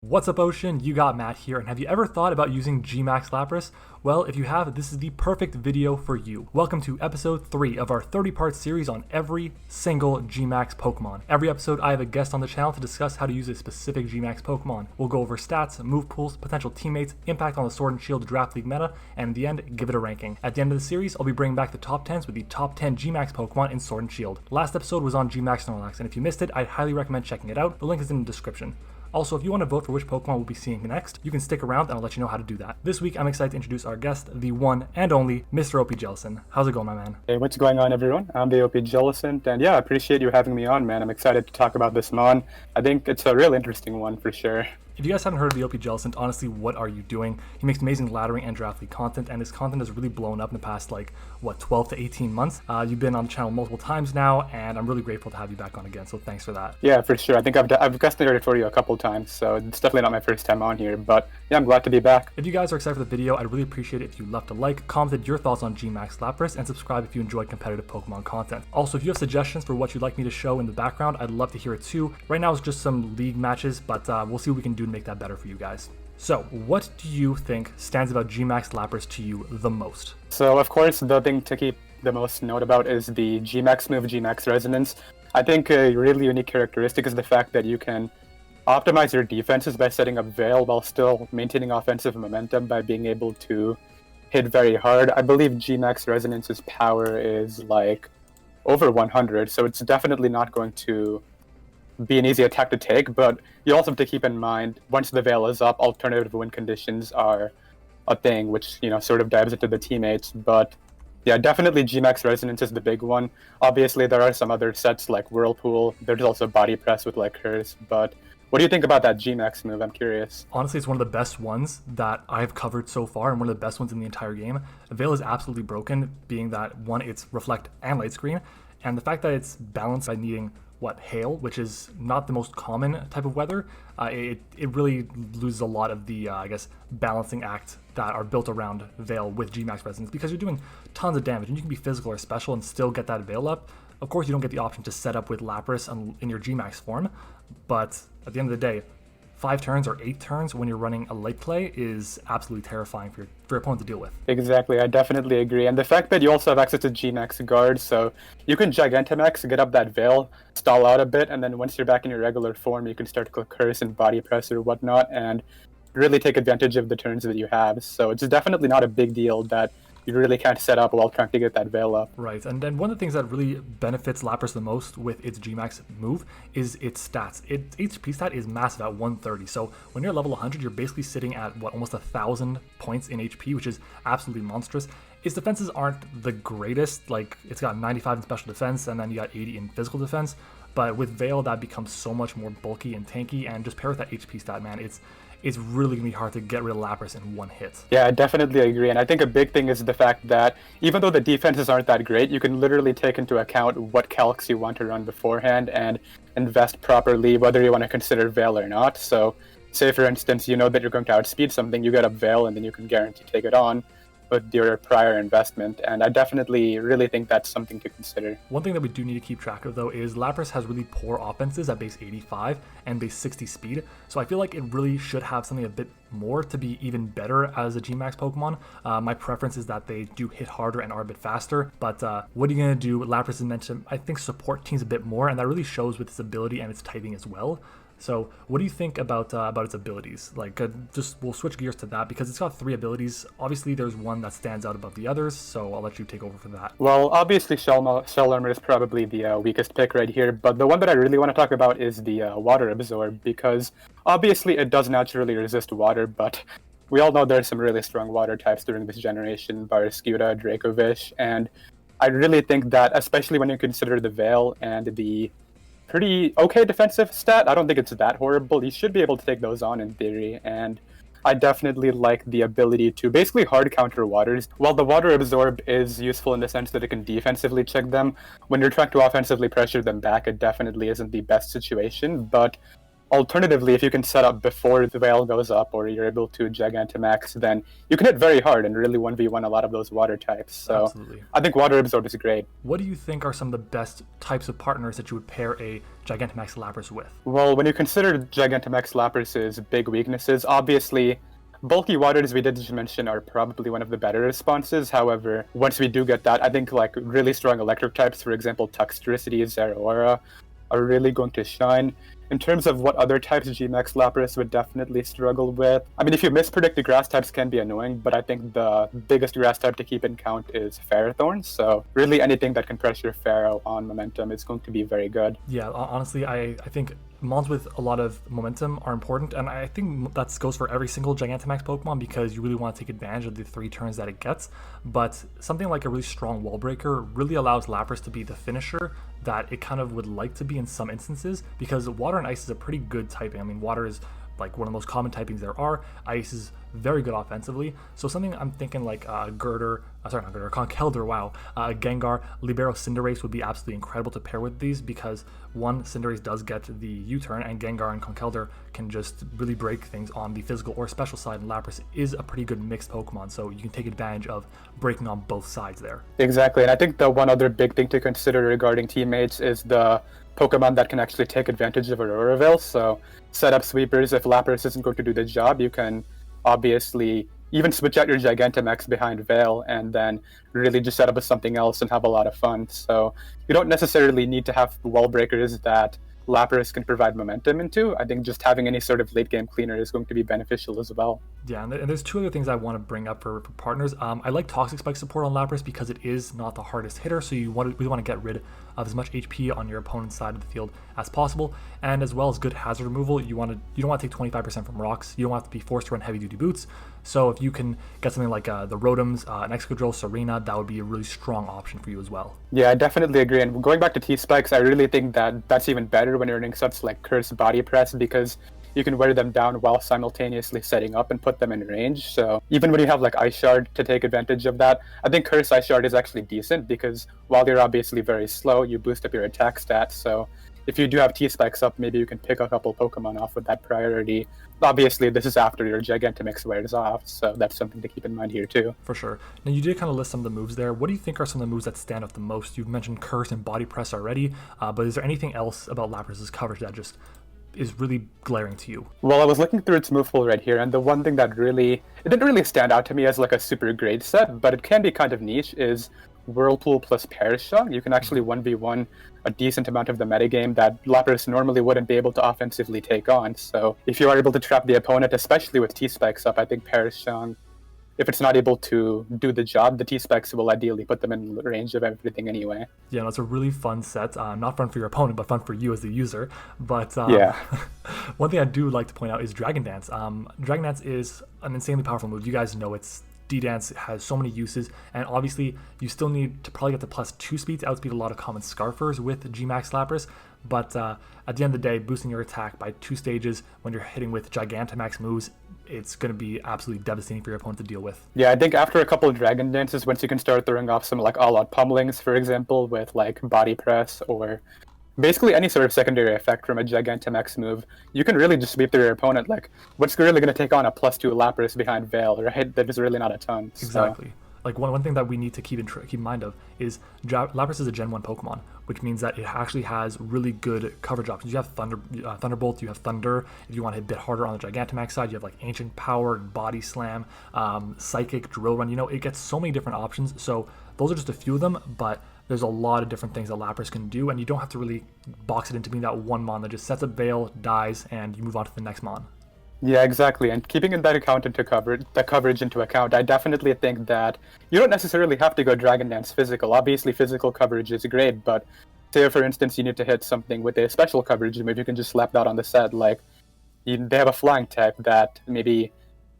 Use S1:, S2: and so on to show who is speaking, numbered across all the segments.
S1: What's up, Ocean? You got Matt here, and have you ever thought about using GMAX Lapras? Well, if you have, this is the perfect video for you. Welcome to episode 3 of our 30-part series on every single GMAX Pokemon. Every episode, I have a guest on the channel to discuss how to use a specific GMAX Pokemon. We'll go over stats, move pools, potential teammates, impact on the Sword and Shield Draft League meta, and in the end, give it a ranking. At the end of the series, I'll be bringing back the top 10s with the top 10 GMAX Pokemon in Sword and Shield. Last episode was on GMAX SNORLAX, and if you missed it, I'd highly recommend checking it out. The link is in the description. Also, if you want to vote for which Pokemon we'll be seeing next, you can stick around and I'll let you know how to do that. This week, I'm excited to introduce our guest, the one and only Mr. OPJellicent. How's it going, my man?
S2: Hey, what's going on, everyone? I'm the OPJellicent, and yeah, I appreciate you having me on, man. I'm excited to talk about this Mon. I think it's a real interesting one for sure.
S1: If you guys haven't heard of the OPJellicent, honestly, what are you doing? He makes amazing laddering and draft league content, and his content has really blown up in the past, 12 to 18 months. You've been on the channel multiple times now, and I'm really grateful to have you back on again, so thanks for that.
S2: Yeah, for sure. I think I've guest narrated for you a couple times, so it's definitely not my first time on here, but yeah, I'm glad to be back.
S1: If you guys are excited for the video, I'd really appreciate it if you left a like, commented your thoughts on GMAX Lapras, and subscribe if you enjoyed competitive Pokemon content. Also, if you have suggestions for what you'd like me to show in the background, I'd love to hear it too. Right now it's just some league matches, but we'll see what we can do to make that better for you guys. So, what do you think stands about GMAX Lapras to you the most?
S2: So, of course, the thing to keep the most note about is the GMAX move, GMAX Resonance. I think a really unique characteristic is the fact that you can optimize your defenses by setting up Veil while still maintaining offensive momentum by being able to hit very hard. I believe GMAX Resonance's power is over 100, so it's definitely not going to be an easy attack to take, but you also have to keep in mind, once the Veil is up, alternative win conditions are a thing, which, sort of dives into the teammates, but yeah, definitely GMAX Resonance is the big one. Obviously, there are some other sets like Whirlpool, there's also Body Press with Curse, but what do you think about that GMAX move? I'm curious.
S1: Honestly, it's one of the best ones that I've covered so far, and one of the best ones in the entire game. Veil is absolutely broken, being that, one, it's Reflect and Light Screen, and the fact that it's balanced by needing hail, which is not the most common type of weather, it really loses a lot of the, balancing act that are built around Veil with GMAX Resonance, because you're doing tons of damage, and you can be physical or special and still get that Veil up. Of course, you don't get the option to set up with Lapras in your GMAX form, but at the end of the day, 5 turns or 8 turns when you're running a late play is absolutely terrifying for your opponent to deal with.
S2: Exactly, I definitely agree. And the fact that you also have access to GMAX Guard, so you can Gigantamax, get up that Veil, stall out a bit, and then once you're back in your regular form, you can start to click Curse and Body Press or whatnot, and really take advantage of the turns that you have. So it's definitely not a big deal that you really can't set up while trying to get that Veil up.
S1: Right, and then one of the things that really benefits Lapras the most with its GMAX move is its stats. Its HP stat is massive at 130, so when you're level 100, you're basically sitting at, almost 1,000 points in HP, which is absolutely monstrous. Its defenses aren't the greatest, it's got 95 in special defense, and then you got 80 in physical defense, but with Veil, that becomes so much more bulky and tanky, and just pair with that HP stat, man, it's really going to be hard to get rid of Lapras in one hit.
S2: Yeah, I definitely agree. And I think a big thing is the fact that even though the defenses aren't that great, you can literally take into account what calcs you want to run beforehand and invest properly, whether you want to consider Veil or not. So say, for instance, you know that you're going to outspeed something, you get up Veil, and then you can guarantee take it on with your prior investment, and I definitely really think that's something to consider.
S1: One thing that we do need to keep track of, though, is Lapras has really poor offenses at base 85 and base 60 speed, so I feel like it really should have something a bit more to be even better as a GMAX Pokemon. My preference is that they do hit harder and are a bit faster, but what are you going to do? Lapras is meant to, I think, support teams a bit more, and that really shows with its ability and its typing as well. So what do you think about its abilities? We'll switch gears to that, because it's got 3 abilities. Obviously, there's one that stands out above the others, so I'll let you take over for that.
S2: Well, obviously, Shell Armor is probably the weakest pick right here, but the one that I really want to talk about is the Water Absorb, because obviously it does naturally resist water, but we all know there's some really strong water types during this generation, Barraskewda, Dracovish, and I really think that, especially when you consider the Veil and the pretty okay defensive stat, I don't think it's that horrible. You should be able to take those on in theory, and I definitely like the ability to basically hard counter waters. While the Water Absorb is useful in the sense that it can defensively check them, when you're trying to offensively pressure them back, it definitely isn't the best situation, but Alternatively, if you can set up before the veil goes up, or you're able to Gigantamax, then you can hit very hard and really 1v1 a lot of those water types. So
S1: Absolutely.
S2: I think Water Absorb is great.
S1: What do you think are some of the best types of partners that you would pair a Gigantamax Lapras with?
S2: Well, when you consider Gigantamax Lapras' big weaknesses, obviously, bulky waters we did just mention are probably one of the better responses. However, once we do get that, I think like really strong electric types, for example, Tuxtricity, Zeraora, are really going to shine. In terms of what other types GMAX Lapras would definitely struggle with, I mean, if you mispredict, the grass types can be annoying, but I think the biggest grass type to keep in count is Ferrothorn. So really anything that can pressure Ferro on momentum is going to be very good.
S1: Yeah, honestly, I think mons with a lot of momentum are important, and I think that goes for every single Gigantamax Pokemon because you really want to take advantage of the 3 turns that it gets. But something like a really strong Wall Breaker really allows Lapras to be the finisher that it kind of would like to be in some instances, because Water and Ice is a pretty good typing. I mean, Water is like one of the most common typings there are. Ice is very good offensively. So something I'm thinking like Conkeldurr, wow. Gengar, Libero, Cinderace would be absolutely incredible to pair with these because one, Cinderace does get the U-turn, and Gengar and Conkeldurr can just really break things on the physical or special side, and Lapras is a pretty good mixed Pokemon, so you can take advantage of breaking on both sides there.
S2: Exactly, and I think the one other big thing to consider regarding teammates is the Pokemon that can actually take advantage of Aurora Veil. So set up sweepers. If Lapras isn't going to do the job, you can obviously even switch out your Gigantamax behind Veil and then really just set up with something else and have a lot of fun. So you don't necessarily need to have wall breakers that Lapras can provide momentum into. I think just having any sort of late game cleaner is going to be beneficial as well.
S1: Yeah, and there's 2 other things I want to bring up for partners. I like Toxic Spike support on Lapras because it is not the hardest hitter, so you really want to get rid of as much HP on your opponent's side of the field as possible, and as well as good hazard removal. You don't want to take 25% from rocks. You don't have to be forced to run heavy duty boots. So if you can get something like the Rotoms, an Excadrill, Serena, that would be a really strong option for you as well.
S2: Yeah, I definitely agree. And going back to T-Spikes, I really think that that's even better when you're running such like Curse Body Press, because you can wear them down while simultaneously setting up and put them in range. So even when you have like Ice Shard to take advantage of that, I think Curse Ice Shard is actually decent because while you're obviously very slow, you boost up your attack stats. So if you do have T-Spikes up, maybe you can pick a couple Pokemon off with that priority. Obviously, this is after your Gigantamax wears off, so that's something to keep in mind here too.
S1: For sure. Now, you did kind of list some of the moves there. What do you think are some of the moves that stand out the most? You've mentioned Curse and Body Press already, but is there anything else about Lapras' coverage that just is really glaring to you?
S2: Well, I was looking through its move pool right here, and the one thing that it didn't really stand out to me as like a super great set, but it can be kind of niche, is Whirlpool plus Perish Shock. You can actually 1v1 a decent amount of the metagame that Lapras normally wouldn't be able to offensively take on. So if you are able to trap the opponent, especially with T-Spikes up, I think Perish Shock, if it's not able to do the job, the T-Spikes will ideally put them in range of everything anyway.
S1: Yeah, that's a really fun set. Not fun for your opponent, but fun for you as the user. But
S2: yeah.
S1: One thing I do like to point out is Dragon Dance. Dragon Dance is an insanely powerful move. You guys know D-Dance has so many uses, and obviously you still need to probably get the +2 speed to outspeed a lot of common Scarfers with GMAX Lapras, but at the end of the day, boosting your attack by 2 stages when you're hitting with Gigantamax moves, it's going to be absolutely devastating for your opponent to deal with.
S2: Yeah, I think after a couple of Dragon Dances, once you can start throwing off some like all-out pummelings, for example, with like Body Press or basically any sort of secondary effect from a Gigantamax move, you can really just sweep through your opponent. Like, what's really going to take on a +2 Lapras behind Veil, right? That is really not a ton.
S1: Exactly.
S2: So.
S1: Like one thing that we need to keep in mind of is Lapras is a Gen 1 Pokemon, which means that it actually has really good coverage options. You have Thunderbolt, you have Thunder. If you want to hit a bit harder on the Gigantamax side, you have like Ancient Power, Body Slam, Psychic, Drill Run. You know, it gets so many different options. So those are just a few of them, but there's a lot of different things that Lapras can do, and you don't have to really box it into being that one Mon that just sets up Veil, dies, and you move on to the next Mon.
S2: Yeah, exactly. And keeping that coverage into account, I definitely think that you don't necessarily have to go Dragon Dance physical. Obviously, physical coverage is great, but say, for instance, you need to hit something with a special coverage move, you can just slap that on the set. Like, they have a flying type that maybe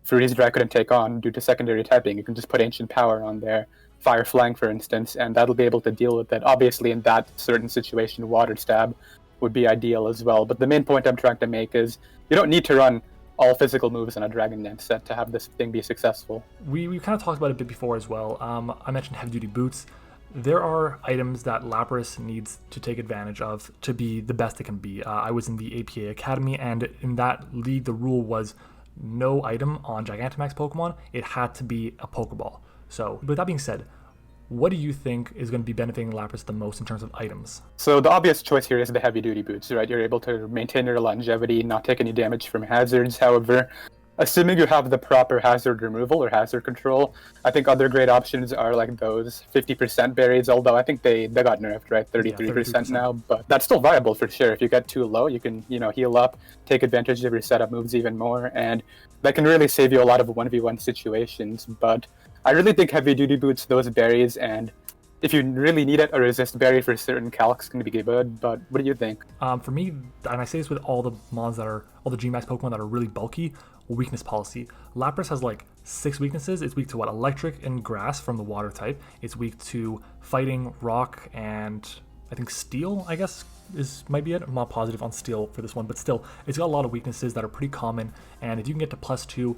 S2: Freeze-Dry couldn't take on due to secondary typing. You can just put Ancient Power on there, Fire Flying, for instance, and that'll be able to deal with it. Obviously, in that certain situation, Water Stab would be ideal as well. But the main point I'm trying to make is you don't need to run all physical moves in a Dragon Dance set to have this thing be successful.
S1: We kind of talked about it a bit before as well. I mentioned heavy duty boots. there are items that Lapras needs to take advantage of to be the best it can be. I was in the APA Academy, and in that league, the rule was no item on Gigantamax Pokemon. It had to be a Pokeball. So, with that being said, what do you think is going to be benefiting Lapras the most in terms of items?
S2: So the obvious choice here is the heavy duty boots, right? You're able to maintain your longevity, not take any damage from hazards. However, assuming you have the proper hazard removal or hazard control, I think other great options are like those 50% berries, although I think they got nerfed, right? 33% now, but that's still viable for sure. If you get too low, you can, heal up, take advantage of your setup moves even more, and that can really save you a lot of 1v1 situations. But I really think heavy duty boots, those berries, and if you really need it, a resist berry for certain calcs can be good, but what do you think?
S1: For me, and I say this with all the mons that are, all the GMAX Pokemon that are really bulky, weakness policy. Lapras has like 6 weaknesses. It's weak to what? Electric and grass from the water type. It's weak to fighting, rock, and I think steel, I guess, might be it. I'm not positive on steel for this one, but still, it's got a lot of weaknesses that are pretty common, and if you can get to +2,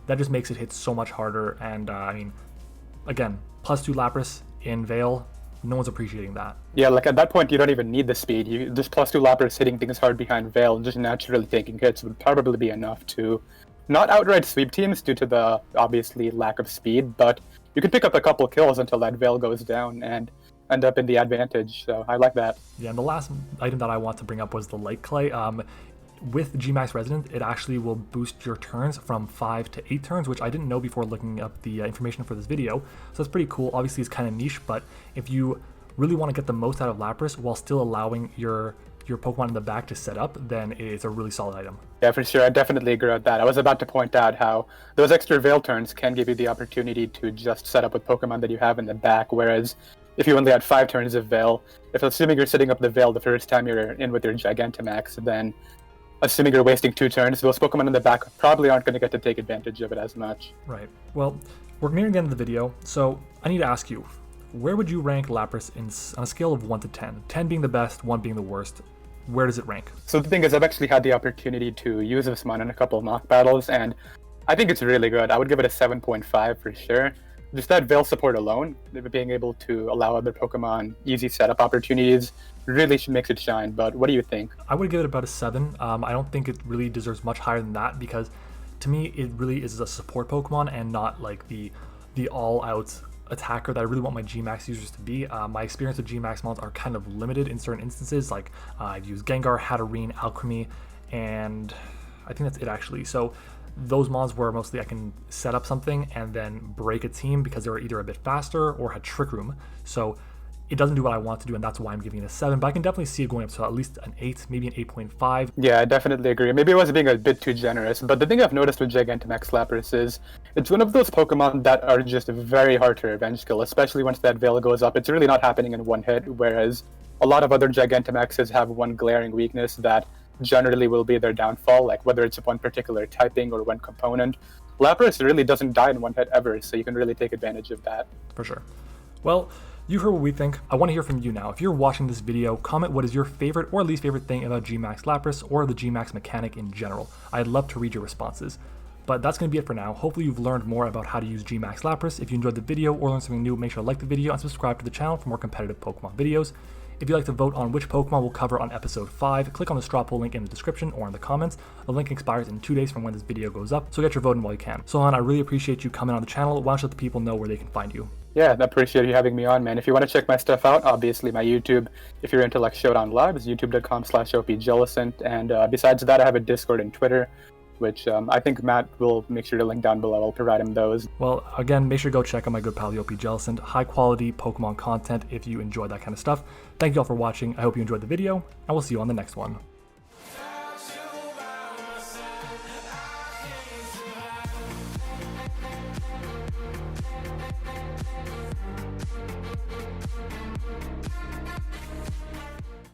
S1: that just makes it hit so much harder, and I mean, again, +2 Lapras in Veil, no one's appreciating that.
S2: Yeah, like at that point, you don't even need the speed. You just +2 Lapras hitting things hard behind Veil and just naturally taking hits would probably be enough to not outright sweep teams due to the obviously lack of speed, but you can pick up a couple kills until that Veil goes down and end up in the advantage. So I like that.
S1: Yeah, and the last item that I want to bring up was the Light Clay. With GMAX Resident, it actually will boost your turns from 5 to 8 turns, which I didn't know before looking up the information for this video. So that's pretty cool. Obviously, it's kind of niche, but if you really want to get the most out of Lapras while still allowing your Pokemon in the back to set up, then it's a really solid item.
S2: Yeah, for sure. I definitely agree with that. I was about to point out how those extra Veil turns can give you the opportunity to just set up with Pokemon that you have in the back, whereas if you only had 5 turns of Veil, if assuming you're setting up the Veil the first time you're in with your Gigantamax, then assuming you're wasting 2 turns, those Pokemon in the back probably aren't going to get to take advantage of it as much.
S1: Right. Well, we're nearing the end of the video, so I need to ask you, where would you rank Lapras on a scale of 1 to 10? 10 being the best, 1 being the worst. Where does it rank?
S2: So the thing is, I've actually had the opportunity to use this mon in a couple of mock battles, and I think it's really good. I would give it a 7.5 for sure. Just that Veil support alone, being able to allow other Pokemon easy setup opportunities, really makes it shine. But what do you think?
S1: I would give it about a 7. I don't think it really deserves much higher than that, because to me it really is a support Pokemon and not like the all-out attacker that I really want my GMAX users to be. My experience with GMAX mons are kind of limited in certain instances, like I've used Gengar, Hatterene, Alchemy, and I think that's it actually. So those mons were mostly I can set up something and then break a team because they were either a bit faster or had Trick Room. So it doesn't do what I want to do, and that's why I'm giving it a 7, but I can definitely see it going up to at least an 8, maybe an 8.5.
S2: Yeah, I definitely agree. Maybe I was being a bit too generous, but the thing I've noticed with Gigantamax Lapras is it's one of those Pokemon that are just very hard to revenge kill, especially once that Veil goes up. It's really not happening in one hit, whereas a lot of other Gigantamaxes have one glaring weakness that generally will be their downfall, like whether it's one particular typing or one component. Lapras really doesn't die in one hit ever, so you can really take advantage of that.
S1: For sure. Well, you heard what we think. I want to hear from you now. If you're watching this video, comment what is your favorite or least favorite thing about GMAX Lapras or the GMAX mechanic in general. I'd love to read your responses. But that's going to be it for now. Hopefully you've learned more about how to use GMAX Lapras. If you enjoyed the video or learned something new, make sure to like the video and subscribe to the channel for more competitive Pokemon videos. If you'd like to vote on which Pokemon we'll cover on episode 5, click on the straw poll link in the description or in the comments. The link expires in 2 days from when this video goes up, so get your vote in while you can. Sohan, I really appreciate you coming on the channel. Why don't you let the people know where they can find you?
S2: Yeah, I appreciate you having me on, man. If you want to check my stuff out, obviously my YouTube, if you're into like Showdown Live, is youtube.com/OPJellicent. And besides that, I have a Discord and Twitter, which I think Matt will make sure to link down below. I'll provide him those.
S1: Well, again, make sure to go check out my good pal, the OPJellicent. High quality Pokemon content if you enjoy that kind of stuff. Thank you all for watching. I hope you enjoyed the video, and we'll see you on the next one.